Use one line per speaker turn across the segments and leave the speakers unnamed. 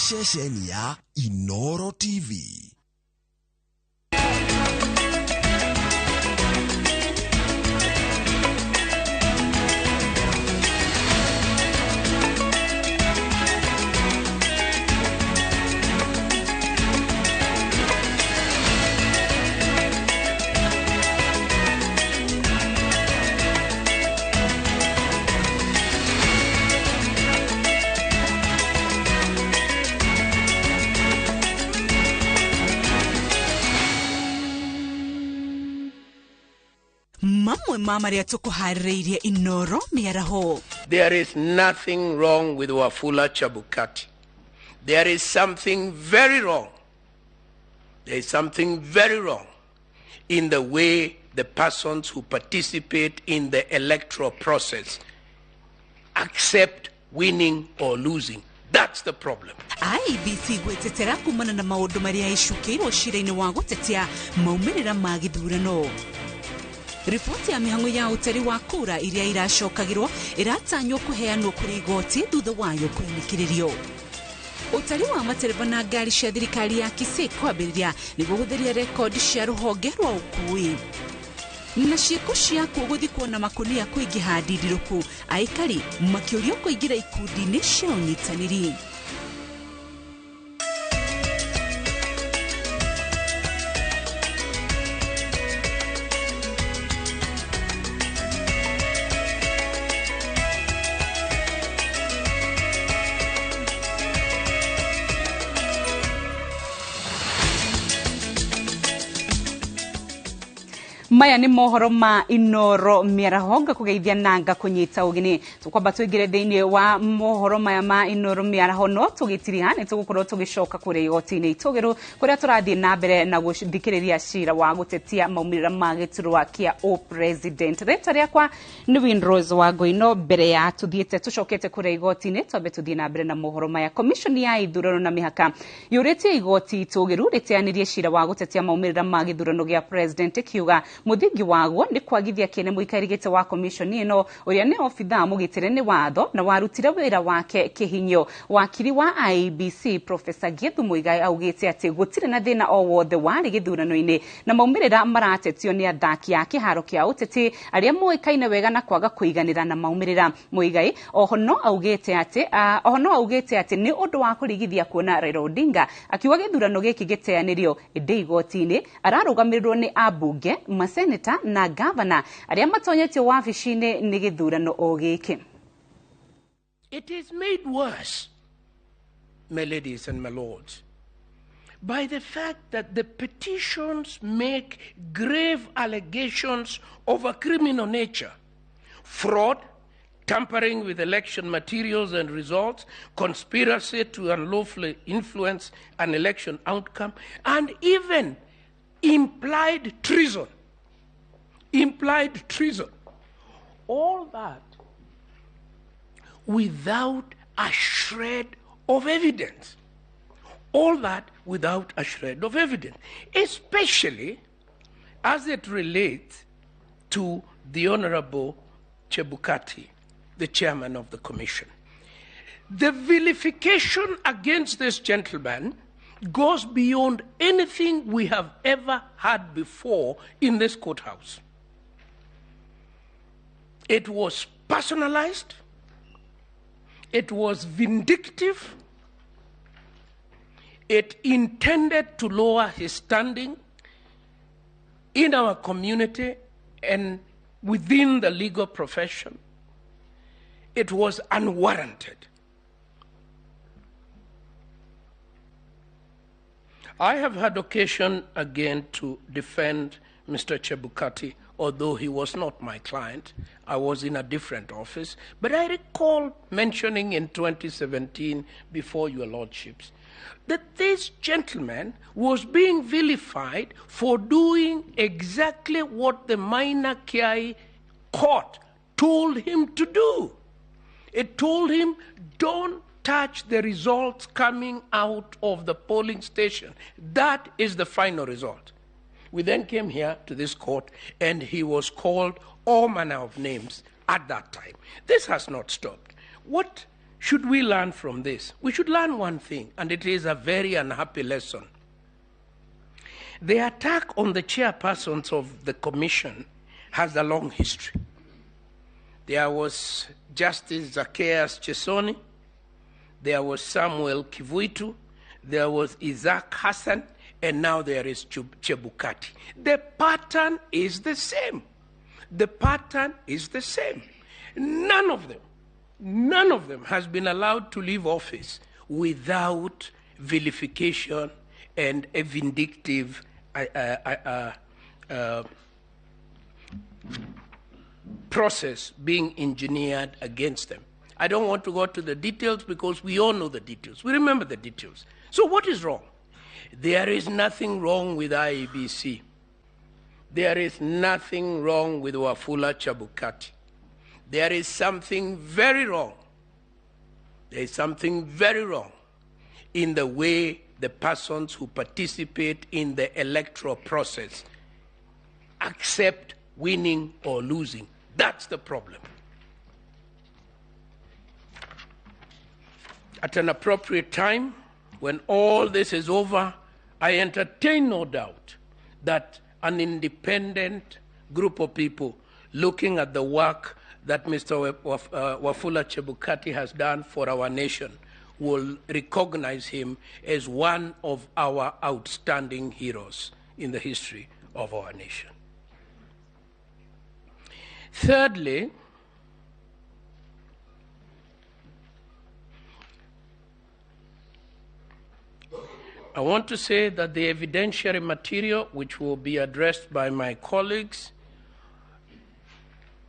ceceni ya Inooro TV.
There is nothing wrong with Wafula Chebukati. There is something very wrong. There is something very wrong in the way the persons who participate in the electoral process accept winning or losing. That's the problem.
IEBC gwetetera kumana na maundu maria icukirwo shiraini wa gutetia maumirira ma githurano. Ripoti ya mihango ya utari wa kura iria iracokagirwo iratanywo kuheanwo kuri igoti thutha wayo kwendikiririo. Utari wa matereba na ngari cia thirikari ya Kisii kwambĩrĩria nĩguo gũtheria rekodi cia rũhonge rwa ũkuui. Na ciĩko cia kũgũthikwo na makunia kũingĩha ndirũku aikari makĩũrio kũingĩra ikundi-inĩ cia ũnyitanĩri. Maya ni mohoro ma Inooro miarahoga kugeithia nanga kunyita ugini tukwamba twigire thiini wa mohoro maya ma Inooro miaraho no tugitiriha ni tugukorwo tugicoka kuri igoti-ini itugiru kuria turathie na mbere na guthikiriria cira wa gutetia maumirira ma giturwa kia o president reta riakwa ni Windrose wa Goino mbere ya tuthiete tucokete kuri igoti-ini twambe tuthie na mbere na mohoro maya. Commission ya ithurano na mihaka yuritie igoti itugiru riteanirie cira wa gutetia maumirira ma githurano gia president kiuga muthingi waguo ni kwagithia kiene muikarigite wa commission ino uria ni ofitha mugitire ni watho na warutire wira wake kihinyo. Wakiri wa IEBC Professor Gethu Muigai augite ati gutire na thina o wothe wari githurano-ini na maumirira maratetio ni athaki ya kiharo kia uteti aria muikaine wega na kwaga kuiganira na maumirira. Muigai ohono augite ati ni undu wa kurigithia kuona Raila Odinga akiuga githurano giki giteanirio indi igoti-ini ararugamirirwo ni abunge seneta na governor aria matonyetio wabici-ini ni githurano o giki.
It is made worse, my ladies and my lords, by the fact that the petitions make grave allegations of a criminal nature: fraud, tampering with election materials and results, conspiracy to unlawfully influence an election outcome, and even implied treason. Implied treason. All that without a shred of evidence. All that without a shred of evidence. Especially as it relates to the Honorable Chebukati, the chairman of the commission. The vilification against this gentleman goes beyond anything we have ever had before in this courthouse. It was personalized, it was vindictive, it intended to lower his standing in our community and within the legal profession. It was unwarranted. I have had occasion again to defend Mr. Chebukati, although he was not my client. I was in a different office. But I recall mentioning in 2017 before your lordships that this gentleman was being vilified for doing exactly what the minor Kiai court told him to do. It told him, don't touch the results coming out of the polling station. That is the final result. We then came here to this court and he was called all manner of names at that time. This has not stopped. What should we learn from this? We should learn one thing, and it is a very unhappy lesson. The attack on the chairpersons of the commission has a long history. There was Justice Zacchaeus Chesoni, there was Samuel Kivuitu, there was Isaac Hassan, and now there is Chebukati. The pattern is the same. The pattern is the same. None of them has been allowed to leave office without vilification and a vindictive process being engineered against them. I don't want to go to the details because we all know the details. We remember the details. So what is wrong? There is nothing wrong with IEBC. There is nothing wrong with Wafula Chebukati. There is something very wrong. There is something very wrong in the way the persons who participate in the electoral process accept winning or losing. That's the problem. At an appropriate time, when all this is over, I entertain no doubt that an independent group of people looking at the work that Mr. Wafula Chebukati has done for our nation will recognize him as one of our outstanding heroes in the history of our nation. Thirdly, I want to say that the evidentiary material, which will be addressed by my colleagues,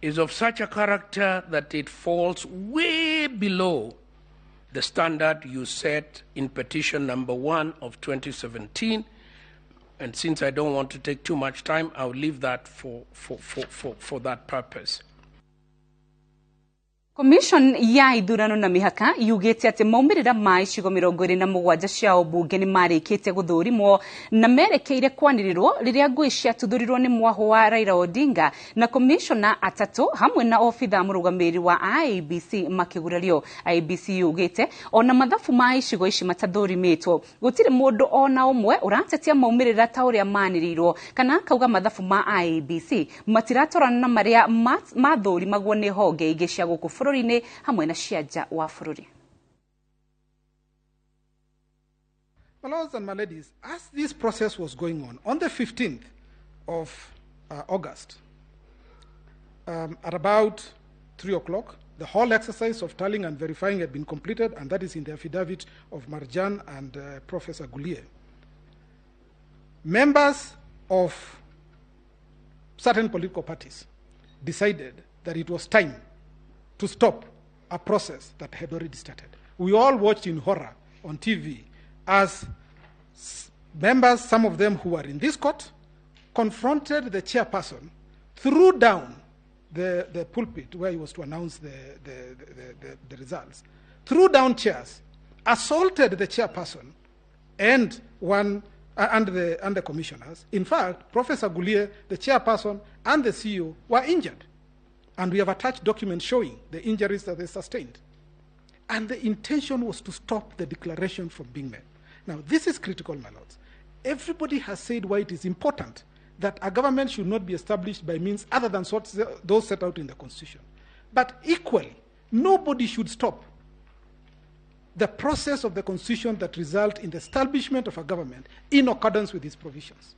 is of such a character that it falls way below the standard you set in petition number 1 of 2017. And since I don't want to take too much time, I'll leave that for that purpose.
Commission ya ithurano na mihaka yugite ati maumirira ma icigo 27 cia ubunge ni marikite guthurimwo na merekeire kwanirirwo riria ngui ciatuthurirwo ni mwaho wa Raila Odinga na commissiona atatu hamwe na ofitha murugamiri wa IEBC makigurario. IEBC yugite ona mathafu ma icigo ici matathurimitwo gutire mundu ona umwe uratetia maumirira ta uria manirirwo kana kauga mathafu ma IEBC matiratorana na maria mathurimagwo ni honge ingi cia guku bururi-ini hamwe na cianja wa bururi.
My lords and my ladies, as this process was going on the 15th of August, at about 3 o'clock, the whole exercise of tallying and verifying had been completed, and that is in the affidavit of Marjan and Professor Gulier. Members of certain political parties decided that it was time to stop a process that had already started. We all watched in horror on TV as members, some of them who were in this court, confronted the chairperson, threw down the pulpit where he was to announce the results, threw down chairs, assaulted the chairperson and the commissioners. In fact, Professor Gulier, the chairperson, and the CEO were injured. And we have attached documents showing the injuries that they sustained. And the intention was to stop the declaration from being made. Now, this is critical, my lords. Everybody has said why it is important that a government should not be established by means other than those set out in the Constitution. But equally, nobody should stop the process of the Constitution that result in the establishment of a government in accordance with its provisions.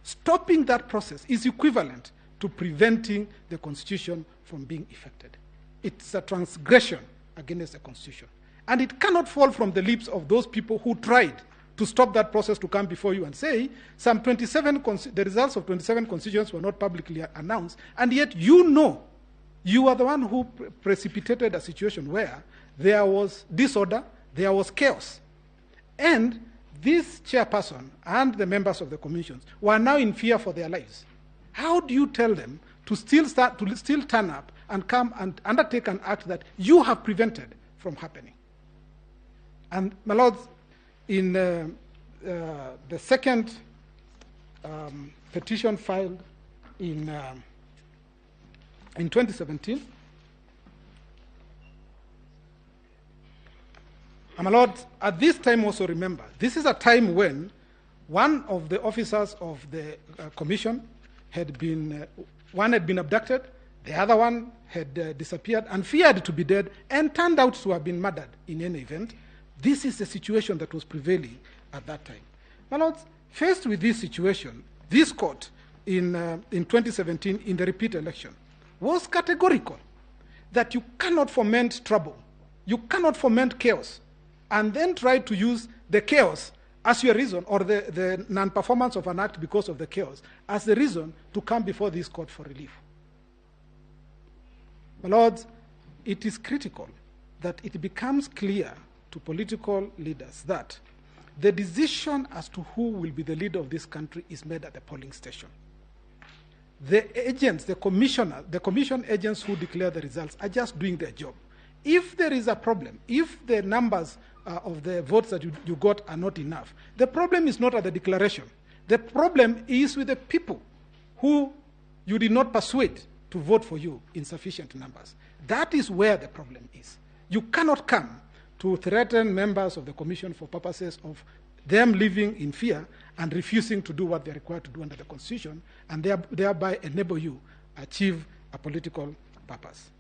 Stopping that process is equivalent to preventing the Constitution from being effected. It's a transgression against the Constitution. And it cannot fall from the lips of those people who tried to stop that process to come before you and say the results of 27 constituents were not publicly announced, and yet you are the one who precipitated a situation where there was disorder, there was chaos. And this chairperson and the members of the commissions were now in fear for their lives. How do you tell them to still turn up and come and undertake an act that you have prevented from happening? And my lords, in the second petition filed in 2017, My Lord, at this time also remember, this is a time when one of the officers of the commission had been, one had been abducted, the other one had disappeared and feared to be dead and turned out to have been murdered in any event. This is the situation that was prevailing at that time. My Lord, faced with this situation, this court in 2017 in the repeat election was categorical that you cannot foment trouble, you cannot foment chaos, and then try to use the chaos as your reason, or the non-performance of an act because of the chaos, as the reason to come before this court for relief. My lords, it is critical that it becomes clear to political leaders that the decision as to who will be the leader of this country is made at the polling station. The agents, the commission agents who declare the results are just doing their job. If there is a problem, if the numbers of the votes that you got are not enough, the problem is not at the declaration. The problem is with the people who you did not persuade to vote for you in sufficient numbers. That is where the problem is. You cannot come to threaten members of the commission for purposes of them living in fear and refusing to do what they're required to do under the Constitution, and thereby enable you achieve a political purpose.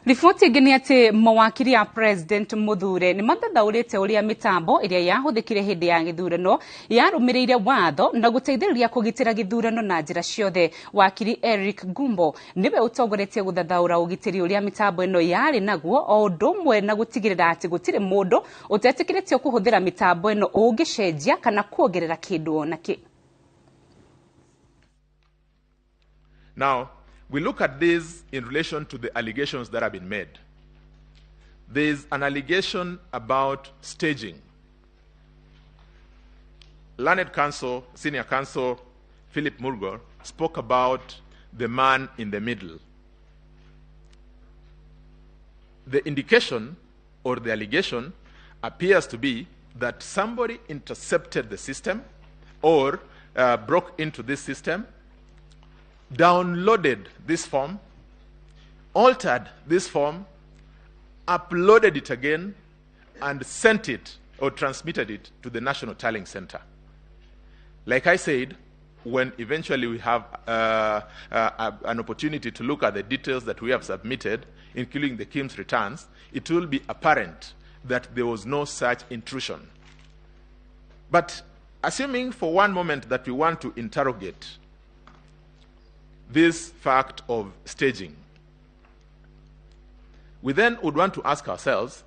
Riboti ingĩ nĩ atĩ mawakiri a President Mũthĩ nĩ mathathaũrĩte ũrĩa mĩtambo ĩrĩa yahũthĩkire hĩndĩ ya gĩthurano yarũmĩrĩire watho na gũteithĩrĩria kũgitĩra gĩthurano na njĩra ciothe. Wakiri Eric Gumbo nĩwe ũtongoretie gũthathaũra ũgitĩri ũrĩa mĩtambo ĩno yarĩ naguo, o ũndũ ũmwe na gũtigĩrĩra atĩ gũtirĩ mũndũ ũtetĩkĩrĩtio kũhũthĩra mĩtambo ĩno ũngĩcenjia kana kuongerera kĩndũ o nakĩ.
Now, we look at this in relation to the allegations that have been made. There's an allegation about staging. Learned counsel, senior counsel Philip Murgor spoke about the man in the middle. The indication or the allegation appears to be that somebody intercepted the system or broke into this system, downloaded this form, altered this form, uploaded it again, and sent it or transmitted it to the National Tallying Center. Like I said, when eventually we have an opportunity to look at the details that we have submitted, including the KIMS returns, it will be apparent that there was no such intrusion. But assuming for one moment that we want to interrogate this fact of staging, we then would want to ask ourselves,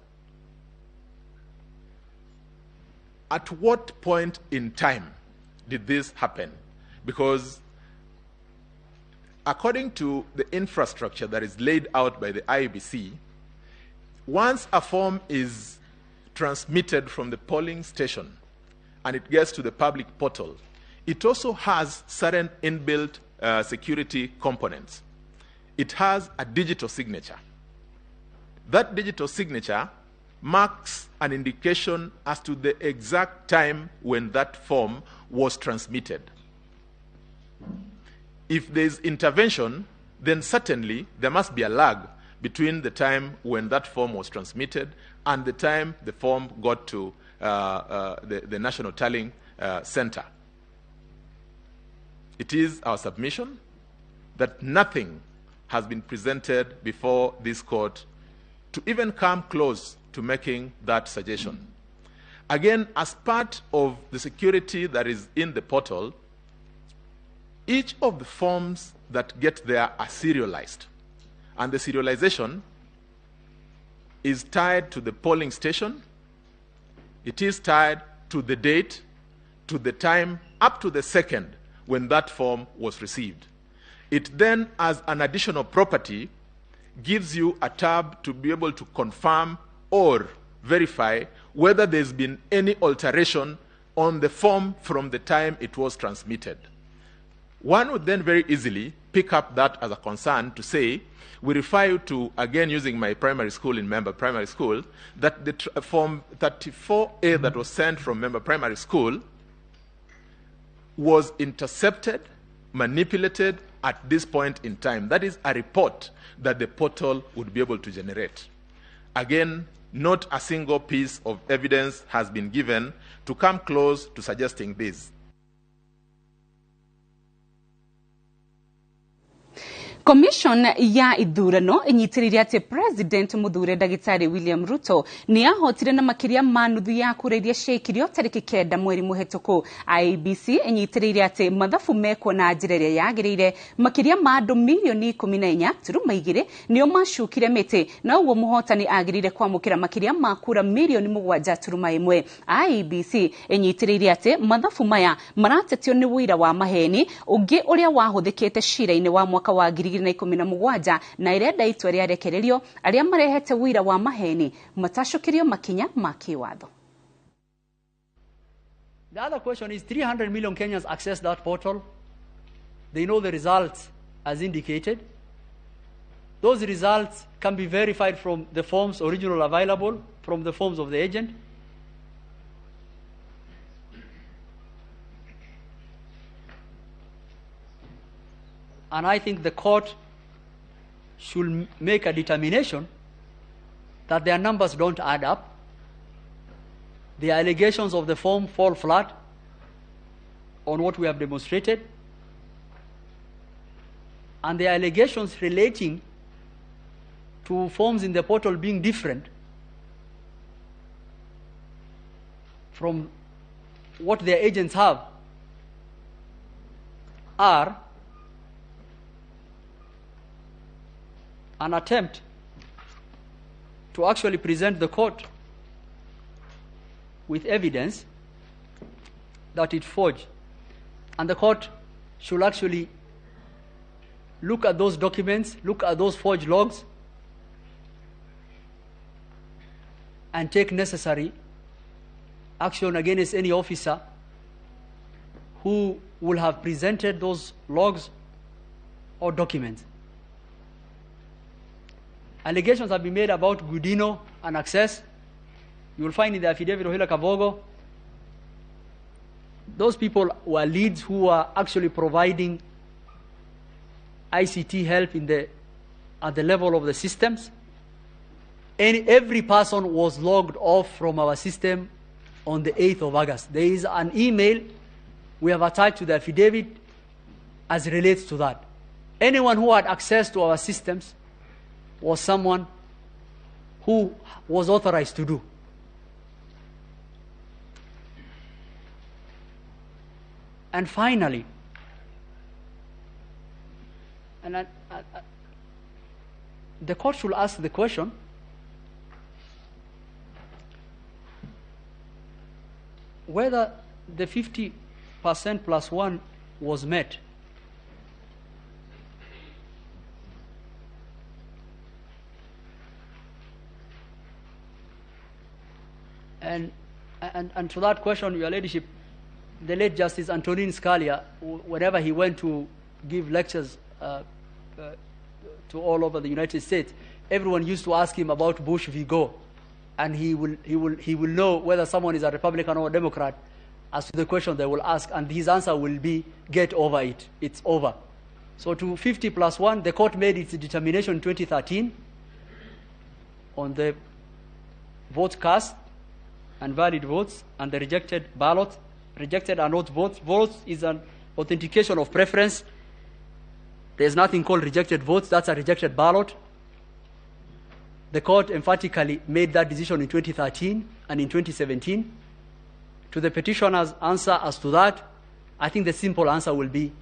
at what point in time did this happen? Because according to the infrastructure that is laid out by the IEBC, once a form is transmitted from the polling station and it gets to the public portal, it also has certain inbuilt security components. It has a digital signature. That digital signature marks an indication as to the exact time when that form was transmitted. If there's intervention, then certainly there must be a lag between the time when that form was transmitted and the time the form got to the National Tallying Center. It is our submission that nothing has been presented before this court to even come close to making that suggestion. Again, as part of the security that is in the portal, each of the forms that get there are serialized. And the serialization is tied to the polling station. It is tied to the date, to the time, up to the second when that form was received. It then, as an additional property, gives you a tab to be able to confirm or verify whether there's been any alteration on the form from the time it was transmitted. One would then very easily pick up that as a concern to say, we refer you to, again using my primary school in Member Primary School, that the form 34A that was sent from Member Primary School was intercepted, manipulated at this point in time. That is a report that the portal would be able to generate. Again, not a single piece of evidence has been given to come close to suggesting this.
Commission ya ithurano inyitiriria ati President Mũthĩ Ndagĩtarĩ William Ruto ni ahotire na makiria ma nuthu ya kura iria ciaikirio tariki 9 mweri muhetũku. IEBC inyitiriria ati mathabu mekwo na njĩra ĩrĩa yagĩrĩire makiria ma andũ milioni 14.2 nĩo macukire mĩtĩ na ũguo mũhotani agĩrĩire kwamũkĩra makiria ma kura milioni 7.1. IEBC inyitiriria ati mathabu maya maratetio nĩ wĩira wa maheni ũngĩ ũrĩa wahũthĩkĩte cira-inĩ wa mwaka wa 2017 na irenda itua rĩarekererio arĩa marehete wĩira wa maheni matacokerio makinya ma kĩwatho.
The other question is 300 million Kenyans access that portal. They know the results as indicated. Those results can be verified from the forms originally available, from the forms of the agent. And I think the court should make a determination that their numbers don't add up. The allegations of the form fall flat on what we have demonstrated. And the allegations relating to forms in the portal being different from what their agents have are an attempt to actually present the court with evidence that it forged. And the court should actually look at those documents, look at those forged logs, and take necessary action against any officer who will have presented those logs or documents. Allegations have been made about Gudino and access. You will find in the affidavit of Hila Kavogo, those people were leads who were actually providing ICT help at the level of the systems. And every person was logged off from our system on the 8th of August. There is an email we have attached to the affidavit as relates to that. Anyone who had access to our systems was someone who was authorized to do. And finally, the court should ask the question, whether the 50% plus 1 was met. And to that question, Your Ladyship, the late Justice Antonin Scalia, whenever he went to give lectures to all over the United States, everyone used to ask him about Bush v. Gore, and he will know whether someone is a Republican or a Democrat as to the question they will ask, and his answer will be, get over it, it's over. So to 50 plus 1, the court made its determination in 2013 on the vote cast and valid votes and the rejected ballot, rejected and not votes. Votes is an authentication of preference. There's nothing called rejected votes, that's a rejected ballot. The court emphatically made that decision in 2013 and in 2017. To the petitioner's answer as to that, I think the simple answer will be,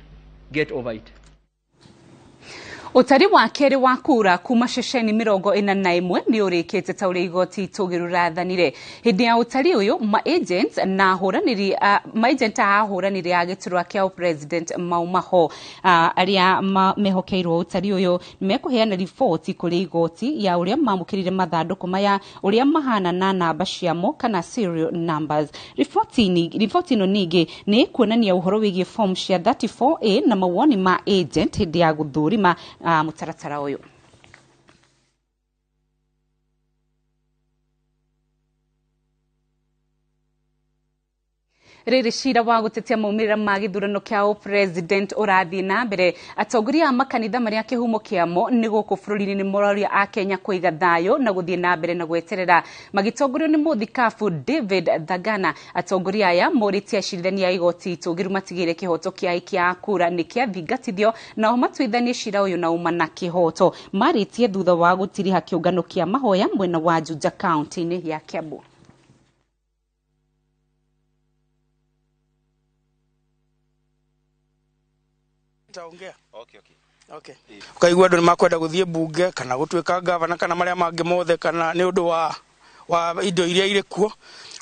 get over it.
Utari wa keri wa kura kuma ceceni 41 ni urikite ta uria igoti itugiru rathanire hindi ya utari uyu ma agents na huraniri ma agent ahuraniri agiturwa kia president maumaho aria mehokeirwo utari uyu nimekuheana report kuri igoti ya uria mamukirire mathanduku maya uria mahana na namba ciamo kana serial numbers. Report ino ningi ni kuonania uhoro wigie form cia 34A na mawoni ma agent hindi ya guthurima mutaratara uyu. Riri cira wa gutetia maumĩrĩra ma gĩthurano kĩa president ũrathiĩ na mbere. Atongoria a makanitha marĩa kĩhumo kĩamo nĩ gũkũ bũrũri-inĩ nĩ moraria a Kenya kũiga thayũ na gũthiĩ na mbere na gweterera. Magĩtongorio nĩ mũthikabu David Thagana. Atongoria aya morĩtie acirithania a igoti itũgĩru matigĩre kĩhoto kĩa aikia kura nĩ kĩathingatithio, nao matuithanie cira ũyũ na uma na kĩhoto. Marĩtie thutha wa gũtiriha kĩũngano kĩa mahoya mwena wa Juja kaunti-inĩ ya Kiambu.
Okay. Ukaigua andũ nĩmakwenda gũthiĩ bunge kana gũtuĩka gavana kana marĩa mangĩ mothe kana nĩ ũndũ wa indo iria irĩ kuo.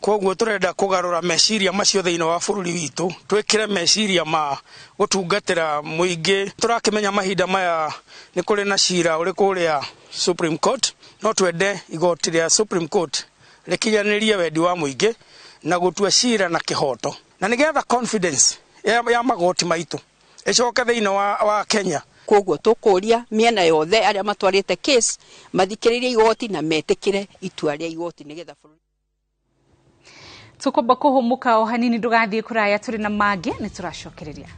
Koguo tũrenda kũgarũra meciria macio thĩinĩ wa bũrũri witũ, twĩkĩre meciria ma gũtungatĩra mũingĩ. Tũrakĩmenya mahinda maya nĩ kũrĩ na cira ũrĩ kũrĩa Supreme Court, no twende igoti rĩa Supreme Court rĩkinyanĩrie wendi wa mũingĩ na gũtua cira na kĩhoto, na nĩgetha confidence ya magoti maitũ ĩcoke thĩinĩ wa Kenya.
Koguo tũkũria mĩena yothe arĩa matwarĩte case mathikĩrĩrie igoti na metĩkĩre itua rĩa igoti nĩgetha bũrũri.
Tukomba kũhũmũka o hanini ndũgathiĩ kũraya, tũrĩ na mangĩ nĩ tũracokereria.